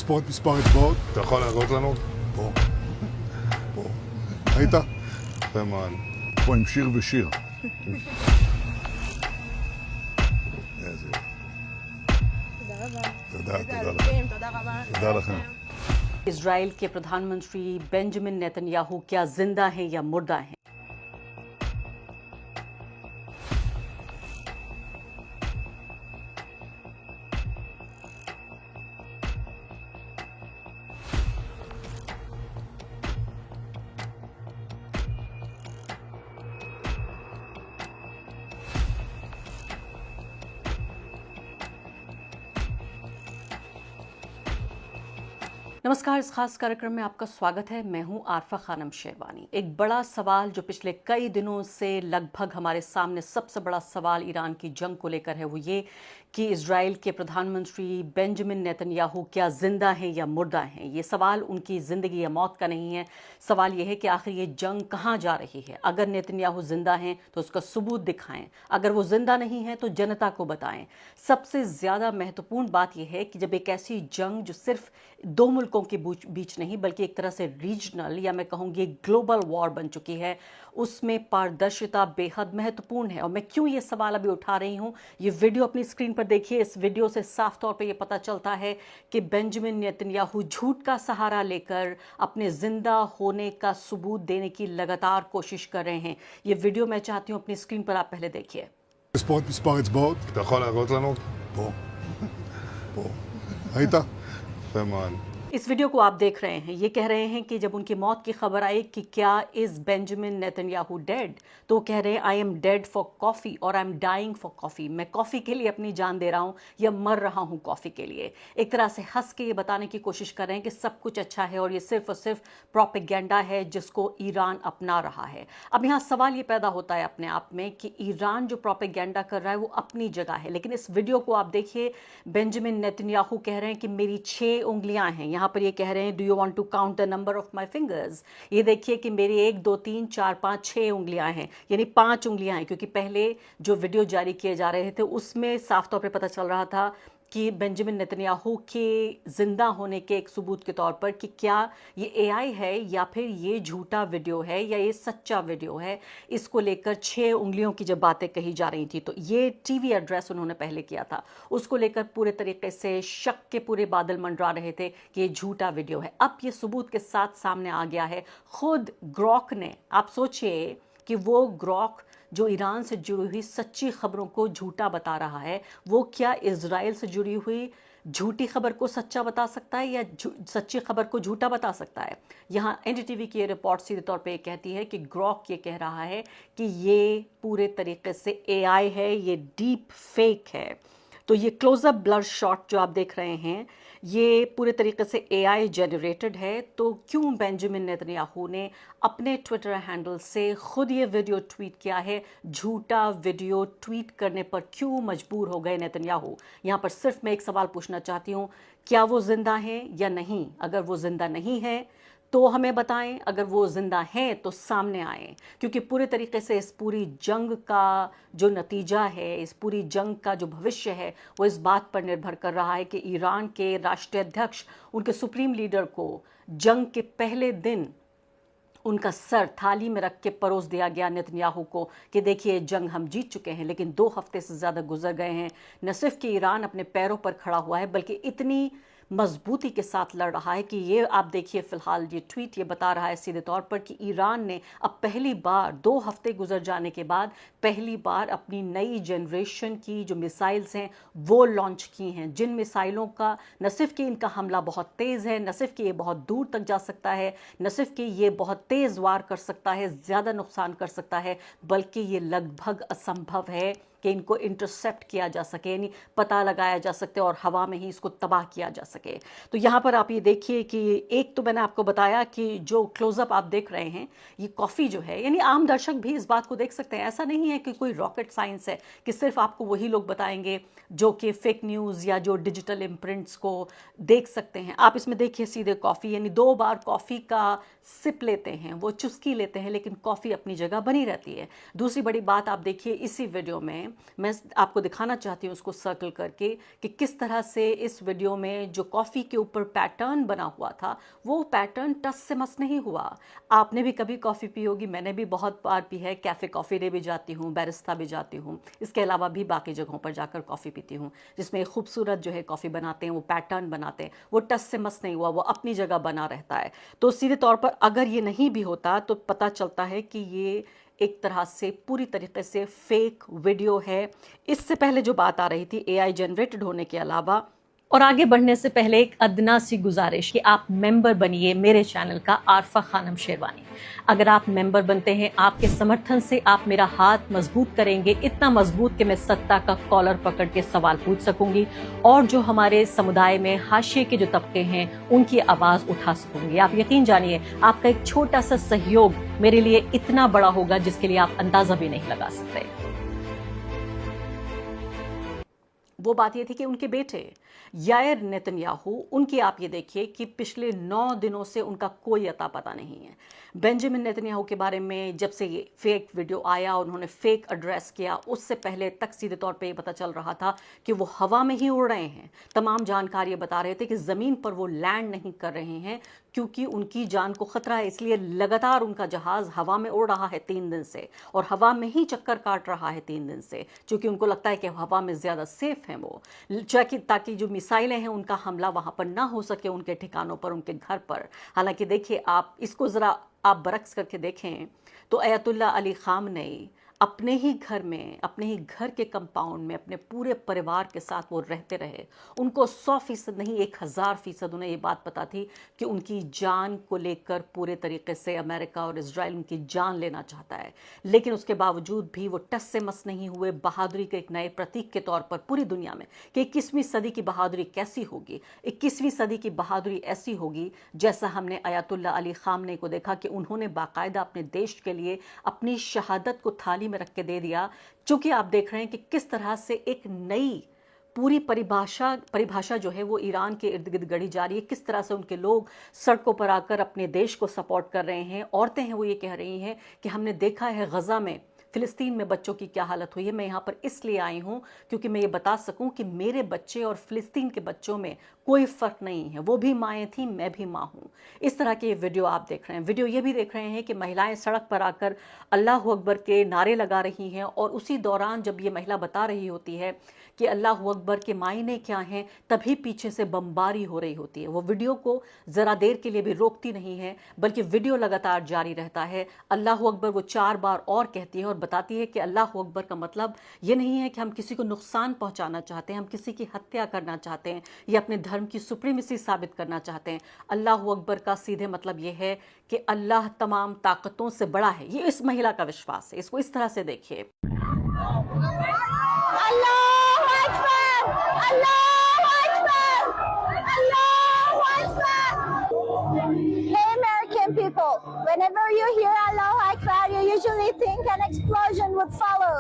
לספור את מספר האצבעות? אתה יכול להראות לנו? פה. פה. ראית? יפה מאוד. פה עם שיר ושיר. איזה יופי. תודה רבה. תודה, איזה תודה אלופים, לכם. תודה רבה. תודה לכם. Israel के प्रधानमंत्री Benjamin Netanyahu क्या जिंदा हैं या मुर्दा हैं? नमस्कार, इस खास कार्यक्रम में आपका स्वागत है। मैं हूं आरफा खानम शेरवानी। एक बड़ा सवाल जो पिछले कई दिनों से लगभग हमारे सामने सबसे बड़ा सवाल ईरान की जंग को लेकर है वो ये कि इजराइल के प्रधानमंत्री बेंजामिन नेतन्याहू क्या जिंदा हैं या मुर्दा हैं। ये सवाल उनकी ज़िंदगी या मौत का नहीं है। सवाल ये है कि आखिर ये जंग कहाँ जा रही है। अगर नेतन्याहू जिंदा हैं तो उसका सबूत दिखाएं, अगर वो जिंदा नहीं है तो जनता को बताएं। सबसे ज़्यादा महत्वपूर्ण बात यह है कि जब एक ऐसी जंग जो सिर्फ दो मुल्कों के बीच नहीं बल्कि एक तरह से रीजनल या मैं कहूँगी ग्लोबल वॉर बन चुकी है, उसमें पारदर्शिता बेहद महत्वपूर्ण है। और मैं क्यों ये सवाल अभी उठा रही हूँ, ये वीडियो अपनी स्क्रीन पर देखिए। इस वीडियो से साफ तौर पे ये पता चलता है कि बेंजामिन नेतन्याहू झूठ का सहारा लेकर अपने जिंदा होने का सबूत देने की लगातार कोशिश कर रहे हैं। ये वीडियो मैं चाहती हूँ अपनी स्क्रीन पर आप पहले देखिए। לספור את מספר האצבעות? אתה יכול להראות לנו? פה. פה. ראית? יפה מאוד. इस वीडियो को आप देख रहे हैं, ये कह रहे हैं कि जब उनकी मौत की खबर आई कि क्या इज बेंजामिन नेतन्याहू डेड, तो कह रहे हैं I am dead for coffee और I am dying for coffee. मैं कॉफ़ी के लिए अपनी जान दे रहा हूँ या मर रहा हूँ कॉफ़ी के लिए। एक तरह से हंस के ये बताने की कोशिश कर रहे हैं कि सब कुछ अच्छा है और ये सिर्फ और सिर्फ प्रोपेगेंडा है जिसको ईरान अपना रहा है। अब यहाँ सवाल ये पैदा होता है अपने आप में कि ईरान जो प्रोपेगेंडा कर रहा है वो अपनी जगह है, लेकिन इस वीडियो को आप देखिए। बेंजामिन नेतन्याहू कह रहे हैं कि मेरी 6 उंगलियां हैं। यहाँ पर ये कह रहे हैं do you want to count the number of my fingers. ये देखिए कि मेरी 1 2 3 4 5 6 उंगलियां हैं, यानी 5 उंगलियां हैं, क्योंकि पहले जो वीडियो जारी किए जा रहे थे उसमें साफ तौर पे पता चल रहा था कि बेंजामिन नेतन्याहू के जिंदा होने के एक सबूत के तौर पर कि क्या ये एआई है या फिर ये झूठा वीडियो है या ये सच्चा वीडियो है। इसको लेकर 6 उंगलियों की जब बातें कही जा रही थी तो ये टीवी एड्रेस उन्होंने पहले किया था, उसको लेकर पूरे तरीके से शक के पूरे बादल मंडरा रहे थे कि ये झूठा वीडियो है। अब ये सबूत के साथ सामने आ गया है। खुद ग्रॉक ने, आप सोचिए कि वो ग्रॉक जो ईरान से जुड़ी हुई सच्ची खबरों को झूठा बता रहा है, वो क्या इजराइल से जुड़ी हुई झूठी खबर को सच्चा बता सकता है या सच्ची खबर को झूठा बता सकता है। यहाँ एनडीटीवी की ये रिपोर्ट सीधे तौर पे कहती है कि ग्रॉक ये कह रहा है कि ये पूरे तरीके से एआई है, ये डीप फेक है। तो ये क्लोजअप ब्लर शॉट जो आप देख रहे हैं ये पूरे तरीके से एआई जनरेटेड है। तो क्यों बेंजामिन नेतन्याहू ने अपने ट्विटर हैंडल से खुद ये वीडियो ट्वीट किया है? झूठा वीडियो ट्वीट करने पर क्यों मजबूर हो गए नेतन्याहू? यहाँ पर सिर्फ मैं एक सवाल पूछना चाहती हूँ, क्या वो जिंदा हैं या नहीं? अगर वो जिंदा नहीं है तो हमें बताएं, अगर वो जिंदा हैं तो सामने आएं, क्योंकि पूरे तरीके से इस पूरी जंग का जो नतीजा है, इस पूरी जंग का जो भविष्य है वो इस बात पर निर्भर कर रहा है कि ईरान के राष्ट्रीय अध्यक्ष, उनके सुप्रीम लीडर को जंग के पहले दिन उनका सर थाली में रख के परोस दिया गया नेतन्याहू को कि देखिए जंग हम जीत चुके हैं। लेकिन 2 हफ्ते से ज़्यादा गुजर गए हैं, न सिर्फ कि ईरान अपने पैरों पर खड़ा हुआ है बल्कि इतनी मजबूती के साथ लड़ रहा है कि ये आप देखिए फिलहाल ये ट्वीट ये बता रहा है सीधे तौर पर कि ईरान ने अब पहली बार 2 हफ्ते गुजर जाने के बाद पहली बार अपनी नई जनरेशन की जो मिसाइल्स हैं वो लॉन्च की हैं, जिन मिसाइलों का न सिर्फ कि इनका हमला बहुत तेज़ है, न सिर्फ कि ये बहुत दूर तक जा सकता है, न सिर्फ कि ये बहुत तेज़ वार कर सकता है, ज़्यादा नुकसान कर सकता है, बल्कि ये लगभग असंभव है कि इनको इंटरसेप्ट किया जा सके, यानी पता लगाया जा सकते और हवा में ही इसको तबाह किया जा सके। तो यहाँ पर आप ये देखिए कि एक तो मैंने आपको बताया कि जो क्लोजअप आप देख रहे हैं ये कॉफ़ी जो है, यानी आम दर्शक भी इस बात को देख सकते हैं। ऐसा नहीं है कि कोई रॉकेट साइंस है कि सिर्फ आपको वही लोग बताएंगे जो कि फेक न्यूज़ या जो डिजिटल इम्प्रिंट्स को देख सकते हैं। आप इसमें देखिए सीधे कॉफ़ी, यानी 2 बार कॉफ़ी का सिप लेते हैं, वो चुस्की लेते हैं, लेकिन कॉफ़ी अपनी जगह बनी रहती है। दूसरी बड़ी बात आप देखिए इसी वीडियो में मैं आपको दिखाना चाहती हूँ उसको सर्कल करके कि किस तरह से इस वीडियो में जो कॉफ़ी के ऊपर पैटर्न बना हुआ था वो पैटर्न टस से मस नहीं हुआ। आपने भी कभी कॉफ़ी पी होगी, मैंने भी बहुत बार पी है, कैफ़े कॉफ़ी डे भी जाती हूँ, बैरिस्ता भी जाती हूँ, इसके अलावा भी बाकी जगहों पर जाकर कॉफ़ी पीती हूँ जिसमें एक खूबसूरत जो है कॉफ़ी बनाते हैं, वो पैटर्न बनाते हैं, वो टस से मस नहीं हुआ, वो अपनी जगह बना रहता है। तो सीधे तौर पर अगर ये नहीं भी होता तो पता चलता है कि ये एक तरह से पूरी तरीके से फेक वीडियो है। इससे पहले जो बात आ रही थी एआई जनरेटेड होने के अलावा, और आगे बढ़ने से पहले एक अदना सी गुजारिश कि आप मेंबर बनिए मेरे चैनल का आरफा खानम शेरवानी। अगर आप मेंबर बनते हैं, आपके समर्थन से आप मेरा हाथ मजबूत करेंगे, इतना मजबूत कि मैं सत्ता का कॉलर पकड़ के सवाल पूछ सकूंगी और जो हमारे समुदाय में हाशिए के जो तबके हैं उनकी आवाज उठा सकूंगी। आप यकीन जानिए आपका एक छोटा सा सहयोग मेरे लिए इतना बड़ा होगा जिसके लिए आप अंदाजा भी नहीं लगा सकते। वो बात ये थी कि उनके बेटे यायर नेतन्याहू, उनकी आप ये देखिए कि पिछले 9 दिनों से उनका कोई अता पता नहीं है। बेंजामिन नेतन्याहू के बारे में जब से ये फेक वीडियो आया और उन्होंने फेक एड्रेस किया, उससे पहले तक सीधे तौर पे ये पता चल रहा था कि वो हवा में ही उड़ रहे हैं। तमाम जानकारी बता रहे थे कि ज़मीन पर वो लैंड नहीं कर रहे हैं क्योंकि उनकी जान को खतरा है, इसलिए लगातार उनका जहाज़ हवा में उड़ रहा है 3 दिन से, और हवा में ही चक्कर काट रहा है 3 दिन से, क्योंकि उनको लगता है कि हवा में ज़्यादा सेफ हैं वो, ताकि जो मिसाइलें हैं उनका हमला वहाँ पर ना हो सके उनके ठिकानों पर, उनके घर पर। हालांकि देखिए, आप इसको ज़रा आप बरक्स करके देखें तो अयतुल्ला अली खामनेई अपने ही घर में, अपने ही घर के कंपाउंड में अपने पूरे परिवार के साथ वो रहते रहे। उनको 100% नहीं 1000% उन्हें ये बात पता थी कि उनकी जान को लेकर पूरे तरीके से अमेरिका और इजराइल उनकी जान लेना चाहता है, लेकिन उसके बावजूद भी वो टस से मस नहीं हुए। बहादुरी के एक नए प्रतीक के तौर पर पूरी दुनिया में कि 21वीं सदी की बहादुरी कैसी होगी। 21वीं सदी की बहादुरी ऐसी होगी जैसा हमने अयतुल्ला अली खामनेई को देखा कि उन्होंने बाकायदा अपने देश के लिए अपनी शहादत को थाली में रख के दे दिया। चूंकि आप देख रहे हैं कि किस तरह से एक नई पूरी परिभाषा जो है वो ईरान के इर्द गिर्द गढ़ी जा रही है, किस तरह से उनके लोग सड़कों पर आकर अपने देश को सपोर्ट कर रहे हैं। औरतें हैं वो ये कह रही हैं कि हमने देखा है गजा में, फिलिस्तीन में बच्चों की क्या हालत हुई है। मैं यहाँ पर इसलिए आई हूँ क्योंकि मैं ये बता सकूँ कि मेरे बच्चे और फिलिस्तीन के बच्चों में कोई फ़र्क नहीं है, वो भी माएँ थीं, मैं भी माँ हूँ। इस तरह के वीडियो आप देख रहे हैं। वीडियो ये भी देख रहे हैं कि महिलाएं सड़क पर आकर अल्लाह अकबर के नारे लगा रही हैं, और उसी दौरान जब ये महिला बता रही होती है कि अल्लाह अकबर के मायने क्या हैं, तभी पीछे से बमबारी हो रही होती है। वो वीडियो को ज़रा देर के लिए भी रोकती नहीं है, बल्कि वीडियो लगातार जारी रहता है। अल्लाह अकबर वो 4 बार और कहती है और बताती है कि अल्लाह अकबर का मतलब ये नहीं है कि हम किसी को नुकसान पहुंचाना चाहते हैं, हम किसी की हत्या करना चाहते हैं या अपने धर्म की सुप्रीमेसी साबित करना चाहते हैं। अल्लाह अकबर का सीधे मतलब ये है कि अल्लाह तमाम ताकतों से बड़ा है। ये इस महिला का विश्वास है। इसको इस तरह से देखिए। Hey American people, whenever you hear Allahu Akbar, you usually think an explosion would follow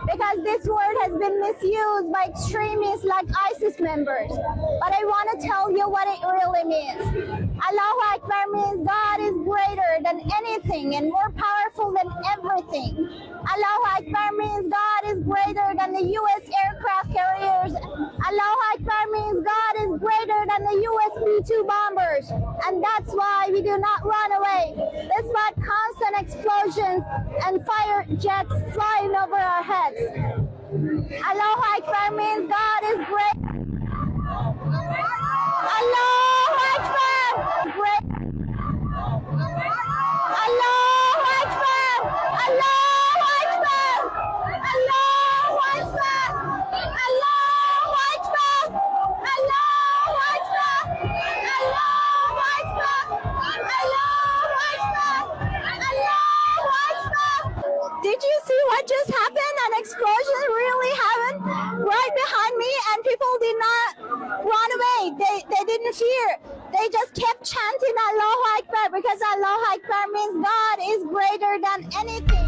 because this word has been misused by extremists like ISIS members. But I want to tell you what it really means. Allahu Akbar means God is greater than anything and more powerful than everything. Allahu Akbar means God is greater than the U.S. aircraft carriers. Allahu Akbar means God is greater than the U.S. B-2 bombers. And that's why we do not run away. Despite constant explosions and fire jets flying over our heads. Allahu Akbar means God is great. Allahu Akbar! Great. Allahu Akbar! Allahu Akbar! Allahu Akbar! Allahu Akbar! Allahu Akbar! Allahu Akbar! Allahu Akbar! Allahu Akbar! Did you see what just happened? An explosion really happened right behind me, and people did not run away. They didn't fear. They just kept chanting Allahu Akbar because Allahu Akbar means God is greater than anything.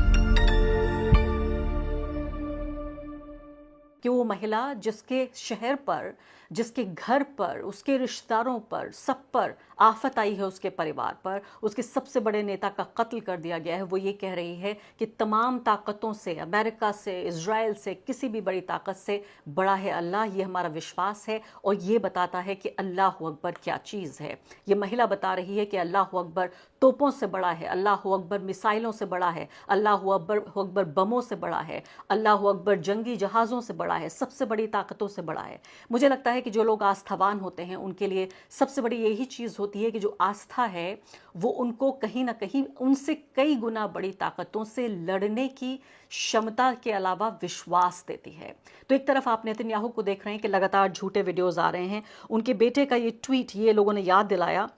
कि वो महिला जिसके शहर पर जिसके घर पर, उसके रिश्तेदारों पर, सब पर आफत आई है, उसके परिवार पर, उसके सबसे बड़े नेता का कत्ल कर दिया गया है, वो ये कह रही है कि तमाम ताकतों से, अमेरिका से, इजराइल से, किसी भी बड़ी ताकत से बड़ा है अल्लाह। ये हमारा विश्वास है और ये बताता है कि अल्लाह अकबर क्या चीज़ है। ये महिला बता रही है कि अल्लाह अकबर तोपों से बड़ा है, अल्लाह अकबर मिसाइलों से बड़ा है, अल्लाह अकबर बमों से बड़ा है, अल्लाह अकबर जंगी जहाज़ों से बड़ा है, सबसे बड़ी ताकतों से बड़ा है। मुझे लगता है कि जो लोग आस्थावान होते हैं उनके लिए सबसे बड़ी यही चीज़ होती है कि जो आस्था है वो उनको कहीं ना कहीं उनसे कई गुना बड़ी ताकतों से लड़ने की क्षमता के अलावा विश्वास देती है। तो एक तरफ आप नेतन्याहू को देख रहे हैं कि लगातार झूठे वीडियोज़ आ रहे हैं, उनके बेटे का ये ट्वीट ये लोगों ने याद दिलाया,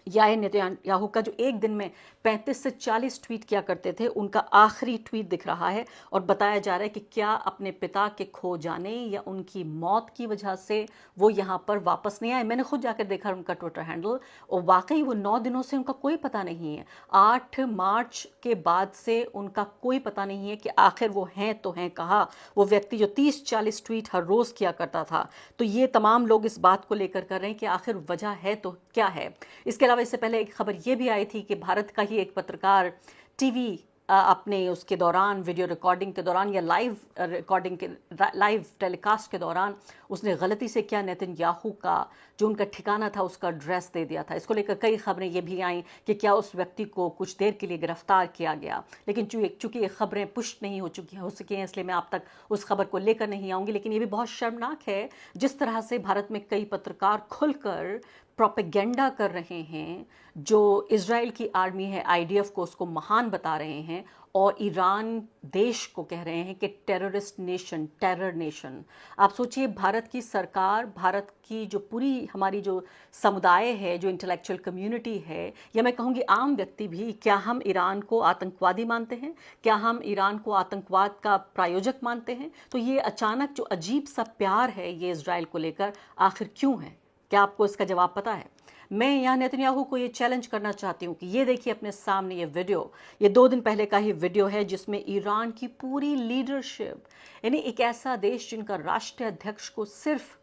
यार नेतन्याहू का जो एक दिन में 35 से 40 ट्वीट किया करते थे, उनका आखिरी ट्वीट दिख रहा है और बताया जा रहा है कि क्या अपने पिता के खो जाने या उनकी मौत की वजह से वो यहाँ पर वापस नहीं आए। मैंने खुद जाकर देखा उनका ट्विटर हैंडल और वाकई वो 9 दिनों से उनका कोई पता नहीं है। 8 मार्च के बाद से उनका कोई पता नहीं है कि आखिर वो हैं तो हैं कहाँ। वो व्यक्ति जो 30-40 ट्वीट हर रोज़ किया करता था, तो ये तमाम लोग इस बात को लेकर कर रहे हैं कि आखिर वजह है तो क्या है। इसके अलावा इससे पहले एक खबर ये भी आई थी कि भारत का ही एक पत्रकार टीवी अपने उसके दौरान, वीडियो रिकॉर्डिंग के दौरान या लाइव रिकॉर्डिंग के लाइव टेलीकास्ट के दौरान उसने गलती से क्या नेतन्याहू का जो उनका ठिकाना था उसका एड्रेस दे दिया था। इसको लेकर कई खबरें ये भी आईं कि क्या उस व्यक्ति को कुछ देर के लिए गिरफ्तार किया गया, लेकिन चूंकि ये खबरें पुष्ट नहीं हो सकी हैं, इसलिए मैं आप तक उस खबर को लेकर नहीं आऊँगी। लेकिन ये भी बहुत शर्मनाक है जिस तरह से भारत में कई पत्रकार खुलकर प्रोपेगेंडा कर रहे हैं। जो इजराइल की आर्मी है, आईडीएफ को उसको महान बता रहे हैं और ईरान देश को कह रहे हैं कि टेररिस्ट नेशन, टेरर नेशन। आप सोचिए, भारत की सरकार, भारत की जो पूरी हमारी जो समुदाय है, जो इंटेलेक्चुअल कम्युनिटी है, या मैं कहूँगी आम व्यक्ति भी, क्या हम ईरान को आतंकवादी मानते हैं? क्या हम ईरान को आतंकवाद का प्रायोजक मानते हैं? तो ये अचानक जो अजीब सा प्यार है ये इजराइल को लेकर, आखिर क्यों है? क्या आपको इसका जवाब पता है? मैं यहाँ नेतन्याहू को ये चैलेंज करना चाहती हूँ कि ये देखिए अपने सामने ये वीडियो, ये 2 दिन पहले का ही वीडियो है जिसमें ईरान की पूरी लीडरशिप, यानी एक ऐसा देश जिनका राष्ट्रीय अध्यक्ष को सिर्फ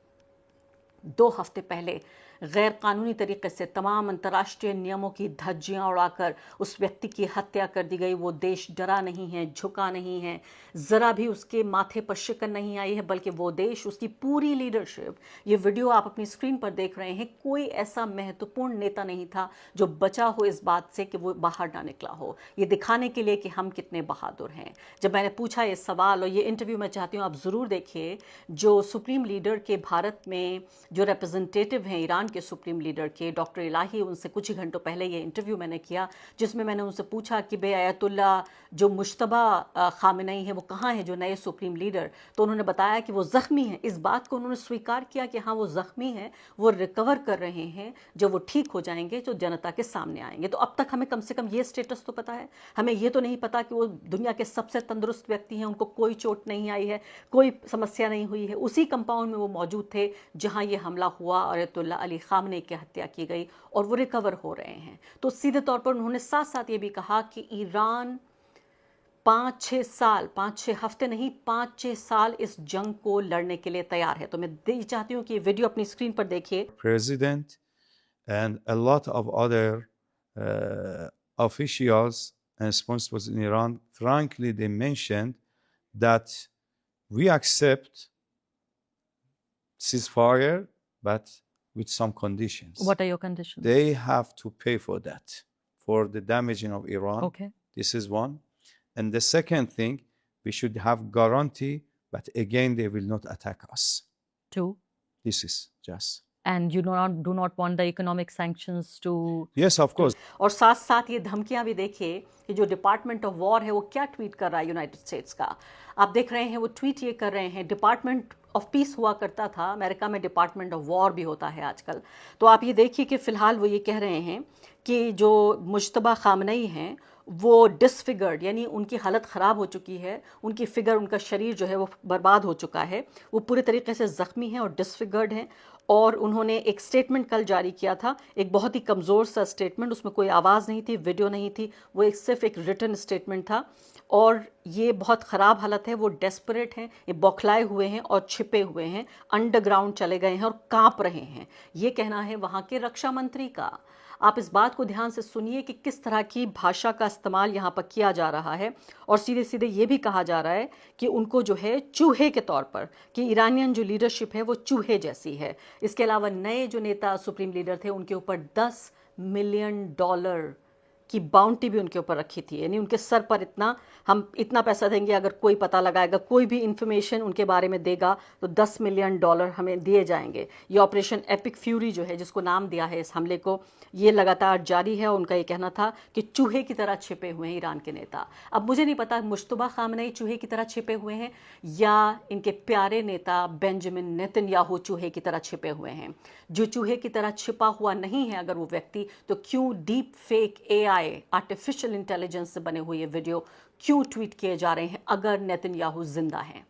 2 हफ्ते पहले गैर कानूनी तरीके से तमाम अंतर्राष्ट्रीय नियमों की धज्जियां उड़ाकर उस व्यक्ति की हत्या कर दी गई, वो देश डरा नहीं है, झुका नहीं है, ज़रा भी उसके माथे पर शिकन नहीं आई है, बल्कि वो देश, उसकी पूरी लीडरशिप, ये वीडियो आप अपनी स्क्रीन पर देख रहे हैं, कोई ऐसा महत्वपूर्ण नेता नहीं था जो बचा हो इस बात से कि वो बाहर ना निकला हो, ये दिखाने के लिए कि हम कितने बहादुर हैं। जब मैंने पूछा ये सवाल, और ये इंटरव्यू मैं चाहती हूँ आप ज़रूर देखिए, जो सुप्रीम लीडर के भारत में जो रिप्रेजेंटेटिव हैं ईरान के सुप्रीम लीडर के, डॉक्टर इलाही, उनसे कुछ ही घंटों पहले ये इंटरव्यू मैंने किया जिसमें मैंने उनसे पूछा कि बे आयतुल्ला जो मुश्तबा खामेनी है वो कहाँ है, जो नए सुप्रीम लीडर। तो उन्होंने बताया कि वो ज़ख्मी हैं। इस बात को उन्होंने स्वीकार किया कि हाँ वो ज़ख्मी हैं, वो रिकवर कर रहे हैं, जब वो ठीक हो जाएंगे तो जनता के सामने आएंगे। तो अब तक हमें कम से कम ये स्टेटस तो पता है, हमें ये तो नहीं पता कि वो दुनिया के सबसे तंदुरुस्त व्यक्ति हैं, उनको कोई चोट नहीं आई है, कोई समस्या नहीं हुई है, उसी कंपाउंड में वो मौजूद थे जहाँ ये हमला हुआ और आयतुल्ला अली खामेनी की हत्या की गई, और वो रिकवर हो रहे हैं। तो सीधे तौर पर उन्होंने साथ साथ ये भी कहा कि ईरान 5-6 साल, 5-6 हफ्ते नहीं, 5-6 साल इस जंग को लड़ने के लिए तैयार है। तो मैं चाहती हूँ कि ये वीडियो अपनी स्क्रीन पर देखिए। President and a lot of other officials and responsibles in Iran, frankly, they mentioned that we accept ceasefire, but with some conditions. What are your conditions? They have to pay for that, for the damaging of Iran. Okay. This is one. And the second thing, we should have guarantee, but again, they will not attack us. 2. This is just. And you do not want the economic sanctions to. Yes, of course. और साथ साथ ये धमकियां भी देखिए कि जो department of war है वो क्या ट्वीट कर रहा है यूनाइटेड स्टेट्स का। आप देख रहे हैं वो ट्वीट ये कर रहे हैं, डिपार्टमेंट ऑफ पीस हुआ करता था, अमेरिका में डिपार्टमेंट ऑफ वॉर भी होता है आजकल। तो आप ये देखिए कि फ़िलहाल वो ये कह रहे हैं कि जो मुश्तबा खामेनी हैं वो डिसफिगर्ड, यानी उनकी हालत ख़राब हो चुकी है, उनकी फिगर, उनका शरीर जो है वो बर्बाद हो चुका है, वो पूरे तरीके से ज़ख्मी हैं और डिसफिगर्ड हैं। और उन्होंने एक स्टेटमेंट कल जारी किया था, एक बहुत ही कमज़ोर सा स्टेटमेंट, उसमें कोई आवाज़ नहीं थी, वीडियो नहीं थी, वो सिर्फ एक रिटन स्टेटमेंट था। और ये बहुत ख़राब हालत है। वो डेस्परेट हैं, ये बौखलाए हुए हैं और छिपे हुए हैं, अंडरग्राउंड चले गए हैं और कांप रहे हैं। ये कहना है वहाँ के रक्षा मंत्री का। आप इस बात को ध्यान से सुनिए कि किस तरह की भाषा का इस्तेमाल यहाँ पर किया जा रहा है, और सीधे सीधे ये भी कहा जा रहा है कि उनको जो है चूहे के तौर पर, कि ईरानियन जो लीडरशिप है वो चूहे जैसी है। इसके अलावा नए जो नेता सुप्रीम लीडर थे उनके ऊपर $10 मिलियन की बाउंटी भी उनके ऊपर रखी थी, यानी उनके सर पर हम इतना पैसा देंगे, अगर कोई पता लगाएगा, कोई भी इंफॉर्मेशन उनके बारे में देगा तो $10 मिलियन हमें दिए जाएंगे। ये ऑपरेशन एपिक फ्यूरी जो है, जिसको नाम दिया है इस हमले को, ये लगातार जारी है। उनका ये कहना था कि चूहे की तरह छिपे हुए हैं ईरान के नेता। अब मुझे नहीं पता मुश्तबा खामनेई चूहे की तरह छिपे हुए हैं या इनके प्यारे नेता बेंजामिन नेतन्याहू चूहे की तरह छिपे हुए हैं। जो चूहे की तरह छिपा हुआ नहीं है अगर वो व्यक्ति, तो क्यों deep fake AI, artificial intelligence से बने हुए ये वीडियो क्यों ट्वीट किए जा रहे हैं अगर नेतन्याहू जिंदा हैं?